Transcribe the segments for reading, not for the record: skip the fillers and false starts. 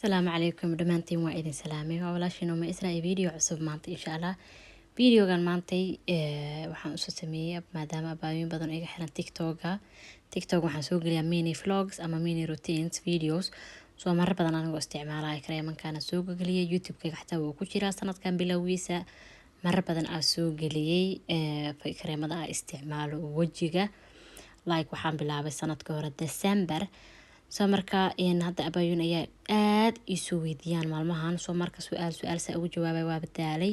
السلام عليكم dhamaantiin waa idin salaamay waa walaashiin uma Israa'iil video cusub maanta insha Allah videogan maantay waxaan u soo sameeyay maadaama abaayoyin badan iga xiran TikTok waxaan soo geliyaa mini vlogs ama mini routines videos soo marar badan anigoo isticmaalaya kareemankana soo geliyay YouTube-ka xataa wuu ku jiraa sanadkan bilowgiisa marar badan aan soo geliyay kareemada aan isticmaalo wajiga like waxaan bilaabay sanadka hore December soo marka hadda abaayoyin ayaa aad isu weydiiyaan maalmahan soo marka su'aal sa ugu jawaabay waa badalay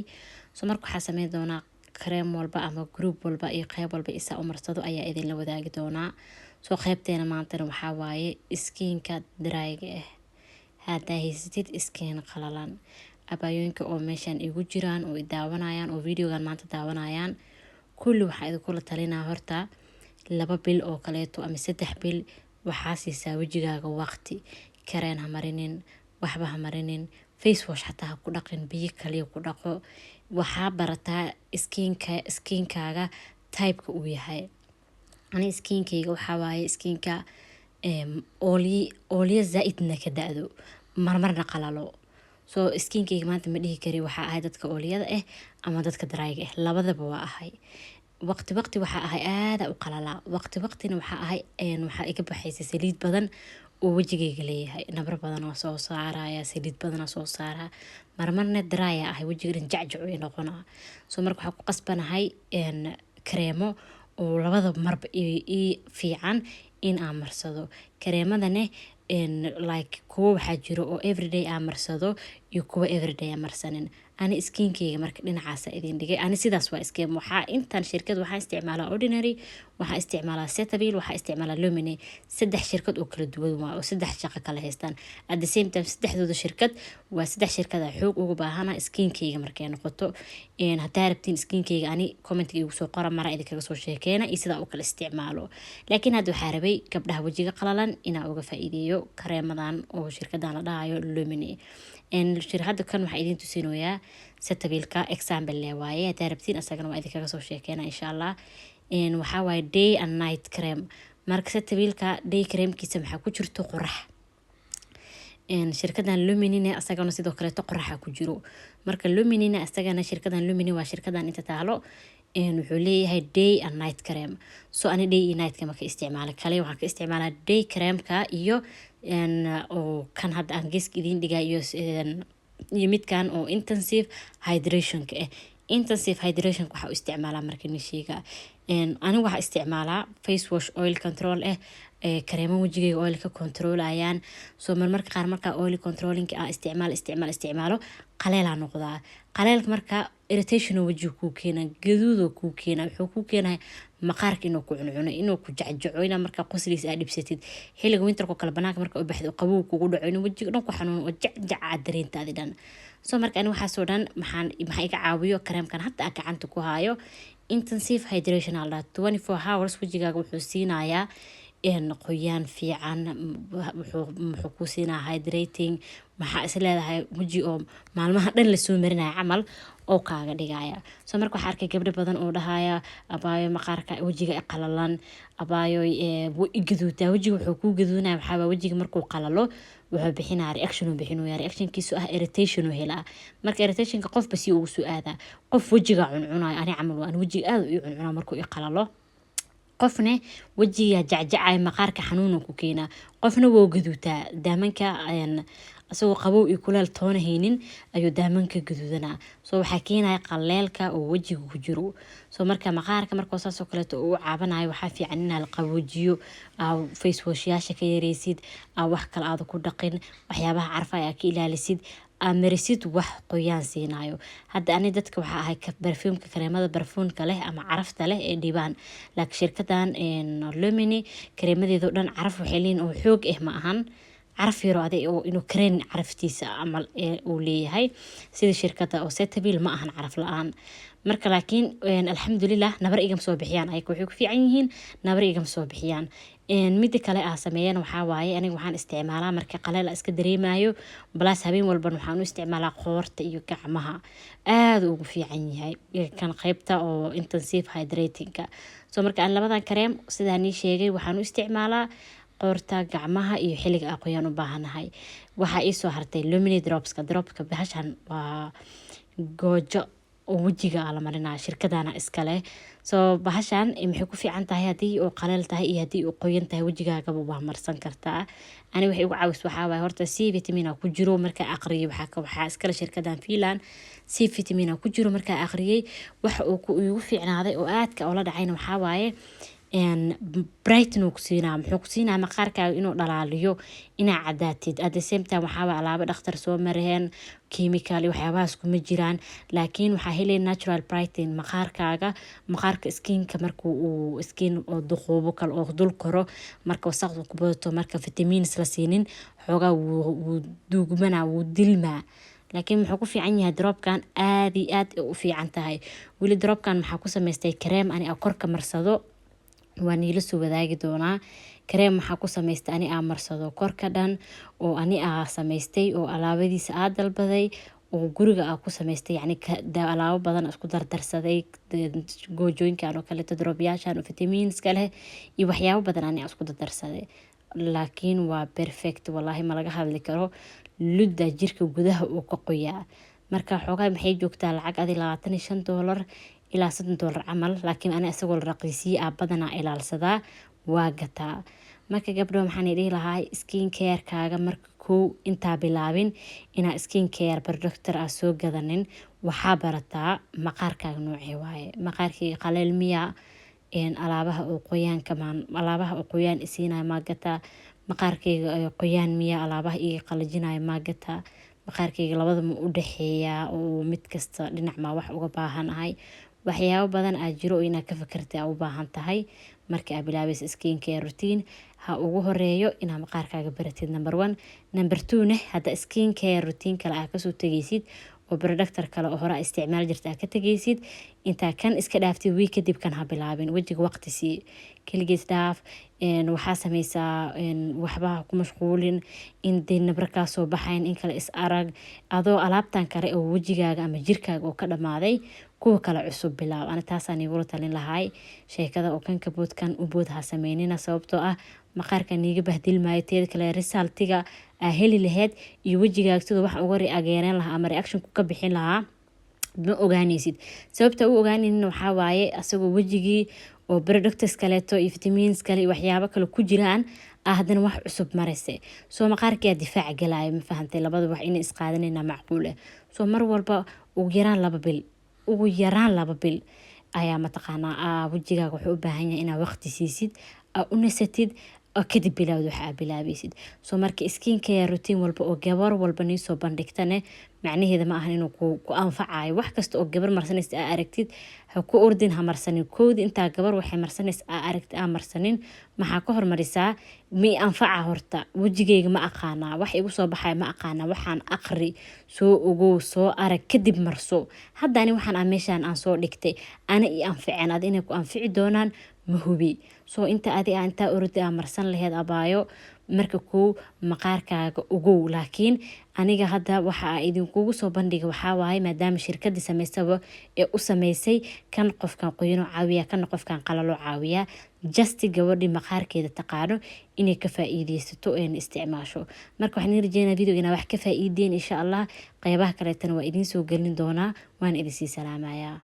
soo marka waxaa sameyn doonaa kareem walba ama group walba iyo qayb walba isa u marsado ayaa idin la wadaagi doonaa soo qaybteena maanta waxaa waaye skinka dryga hadda haysatid skin qalalan abaayoyinka oo meeshan igu jiraan oo daawanayaan oo videogan maanta daawanayaan kulli waxaa idin kula talinaa horta 2 bil oo kaleeto ama 3 bil waxaa siisaa wajigaaga waqti kareen ha marinin waxba ha marinin face wash xataa ku dhaqin biyo kaliya ku dhaqo waxaa barataa skinkaaga type-ka uu yahay ani skinkayga waxaa waaye skinka ooliya zaidna ka da'do marmarna qalalo soo skinkayga maanta ma dhihi kari waxaa ahay dadka ooliyada ama dadka dryga labadaba waa ahay waqti waxaa ahay aad u qalalaa waqtina waxaa ahay waxaa iga baxaysa saliid badan oo wajigayga leeyahay nabar badan oo soo saaraya saliid badan oo soo saara marmarna dry ahay wajiga jacjac u noqonaa soo marka waxaa ku qasbanahay kareemo oo labada marba fiican in aan marsado kareemadane like kuwa waxaa jiro oo everyday aan marsado iyo kuwa everyday aan marsanin ani skinkayga marka dhinacaasa idin dhigay ani sidaas waa iskeem waxaa intan shirkad waxaa isticmaalaa Ordinary waxaa isticmaalaa Cetaphil waxaa isticmaalaa Lumine 3 shirkad oo kala duwan waa oo 3 shaqo kala haystaan at the same time 3dooda shirkad waa 3 shirkad xoog ugu baahana skinkayga markay noqoto hadaa rabtiin skinkayga ani comment-iga igu soo qora mara idinkaga soo sheekeena iyo sida uu kala isticmaalo laakiin hadda waxaa rabay gabdhaha wajiga qalalan inaa uga faa'iideeyo kareemadan oo shirkadan la dhahayo Lumine shirkadda kan waxaa idin tusinayaa Cetaphilka example le waaye hadaa rabtiin asagana waa idinkaga soo sheekeena insha Allah waxaa waaye day and night cream marka Cetaphilka day creamkiisa maxaa ku jirto qorax shirkadan Lumine asagana sidoo kale qoraxa ku jiro marka Lumine asagana shirkadan Lumine waa shirkadan inta taalo wuxuu leeyahay day and night cream soo ani day and night ka ma ka isticmaalo kale waxaan ka isticmaalaa day creamka iyo oo kan hadda aan geeska idin dhigaa iyo midkan oo intensive hydration ka intensive hydration waxa uu isticmaalaa marka nishiga anigu waxa isticmaalaa face wash oil control kareemo wajigayga oil ka controlayaan soo marmarka qaar marka oil controlling isticmaalo qaleel aan noqdaa qaleelka marka irritation wajiga ku keena gaduud ku keena wuxuu ku keenay maqaarka inuu ku cuncuno inuu ku jacjaco ina marka qosliis aad dhibsatid xilliga winterka kala banaanka marka u baxdo qabow kugu dhaco inuu wajiga dhan ku xanuuno oo jacjac dareentaadi dhan soo marka ani waxa soo dhan maxaa iga caawiyo kareemkan hadda aan gacanta ku hayo intensive hydration 24 hours wajigaaga wuxuu siinayaa qoyaan fiican wuxuu ku siinaa hydrating maxaa is leedahay waji oo maalmaha dhan la soo marinayo camal oo kaaga dhigaya soo marka waxaa arkay gabdho badan oo dhahaya abaayo maqaarka wajiga qalalan abaayo gaduuda wajiga wuxuu ku gaduunaa waxaa wajiga markuu qalalo wuxuu bixinaa reactionkiisu irritation oo helaa marka irritationka qof basi uu soo aada qof wajiga cuncunayo ani camal waan wajiga aad u cuncunaa markuu qalalo qofna wajiga jacjacay maqaarka xanuun ku keena qofna wuu gaduutaa daamanka asagoo qabow iyo kuleel toona haynin ayuu daamanka gaduudana soo waxaa keenaya qaleelka oo wajiga ku jiro soo marka maqaarka markoo saas oo kale uu caabanayo waxaa fiican in la qaboojiyo face wash yaasha ka yareysid wax kale aad ku dhaqin waxyaabaha carfa ka ilaalisid amarisid wax qoyaan siinayo hadda ani dadka waxa ahay perfume-ka kareemada perfume-ka leh ama carafta leh ee dhibaan laakiin shirkadan Lumine kareemadeedu dhan caraf waxay leeyihiin oo xoog ma ahan caraf yaro aday oo inuu kareen caraftiisa amal uu leeyahay sida shirkada oo Cetaphil ma ahan caraf la'aan marka laakiin alxamdulillah nabar igam soo bixiyaan ay ku fiican yihiin nabar igam soo bixiyaan mid kale sameeyaan waxa waaye aniga waxaan isticmaalaa marka qaleel iska dareemayo balaas habeen walba waxaan u isticmaalaa qoorta iyo gacmaha aad ugu fiican yahay kan qaybta oo intensive hydrating ka soo marka aan labadan kareem sidaan sheegay waxaan u isticmaalaa qoorta gacmaha iyo xiliga aqoyan u baahanahay. Waxa ii soo hartay Lumini dropska bahashan waa goojo oo wajiga la marinaa shirkadana iskale. So bahashan maxay ku fiican tahay hadii oo qaleel tahay iyo hadii oo qoyan tahay wajigaaga waa marsan kartaa. Ani waxay ugu caawis waxa waay horta C vitamin ku jiro marka aqriyo waxa iskala shirkadan Filan C vitamin ku jiro marka aqriyay waxa uu ugu fiicnaaday oo aadka oo la dhacayna waxa waaye brightness ku siinaa muxuu ku siinaa maqaarkaaga inuu dhalaaliyo inaa cadaatid at the same time waxa waa alaabo dhakhtar soo mareen chemical waxyaabahaas kuma jiraan laakiin waxa helay natural brightening maqaarka skinka markuu uu skin oo duqoobo kale oo dul koro marka wasaqdu ku badato marka vitamins la siinin xoogaa wuu duugmana wuu dilma laakiin wuxuu ku fiican yahay dropkan aad u fiican tahay wili dropkan waxa ku sameystay cream ani korka marsado waan ila soo wadaagi doonaa cream waxa ku sameystay ani marsado korka dhan oo ani sameystay oo alaabadiisa dalbaday oo guriga ku sameystay yani alaabo badan isku dardarsaday goojooyinkan oo kale dropyaashan oo vitamins kale iyo waxyaabo badan ani isku dardarsaday laakiin waa perfect wallahi ma laga hadli karo ludda jirka gudaha uu ka qoyaa marka xoogaa maxay joogtaa lacag adi $25 ilaa $30 camal laakiin ana isagoo raqiisiye badana ilaalsadaa waa gataa marka gabdho maxaan idhi lahaa skin care kaaga marka inta bilaabin ina skin care product soo gadanin waxa barataa maqaarkaaga noocee waaye maqaarkii qaleel miya alaabaha oo qoyaan isiinay ma gataa maqaarkayga qoyaan miya alaabaha ii qalajinay ma gataa maqaarkayga labada ma u dhaxeeyaa oo mid kasta dhinac ma wax uga baahanahay waxyaabo badan jiro ina ka fikirtay u baahan tahay marka aad bilaabayso skin care routine ha ugu horeeyo ina maqaarkaaga baratid number 1 number 2 hada skin care routine kala ka soo tagaysid oo productor kale oo hore isticmaal jirta ka tagaysid inta kan iska dhaaftay week kadib kan ha bilaabin wajiga waqti si kaligees dhaaf waxa sameysaa waxba ku mashquulin in nabarka soo baxayn in kala is arag adoo alaabtan kale oo wajigaaga ama jirkaaga oo ka dhamaaday kuwa kala cusub bilaab ana taasaan igu talin lahay sheekada oo kan kaboodkan u bood ha sameynina sababtoo maqaarka niga bahdil maayo teed kale resultiga heli lahayd iyo wajigaaga sida wax uga reageereen lahaa ama reaction ku ka bixin lahaa ma ogaanaysid sababta uu ogaanaynin waxa waaye asagoo wajigii oo products kale to vitamins kale waxyaabo kale ku jiraan haddana wax cusub marayse soo maqaarkii difaac galay ma fahantay labada wax inay isqaadanayna macquul soo mar walba ugu yaraan laba bil ayaa mataqaanaa wajigaaga wuxuu u baahan yahay inaad waqti siisid u nasatid kadib bilaabaysid soo marka skin care routine walba oo gabar walba nii soo bandhigtane macnaheeda ma ahan inuu ku anfacayo wax kasta oo gabar marsanaysa aragtid ha ku ordin ha marsanin koodi inta gabar waxay marsanaysa aragtid marsanin maxaa ka hormarisaa mi anfaca horta wajigeyga ma aqaana wax igu soo baxay ma aqaana waxaan aqri soo ogo soo arag kadib marso hadda ani waxaan meeshan aan soo dhigtay ana i anficeen ad inay ku anfici doonaan ma hubi soo inta ordi marsan lahayd abaayo marka maqaarkaaga ugow laakiin aniga hadda waxa idinkugu soo bandhiga waxa waaye maadaama shirkadii sameysaba ee u sameysay kan qofkan qoyano caawiya kan qofkan qalalo caawiya just gabadhi maqaarkeeda taqaano inay ka faa'iideysato oo isticmaasho marka waxaan rajeynayaa video ina wax ka faa'iideen insha Allah qaybaha kale tan waa idin soo galin doona waan idin sii salaamayaa.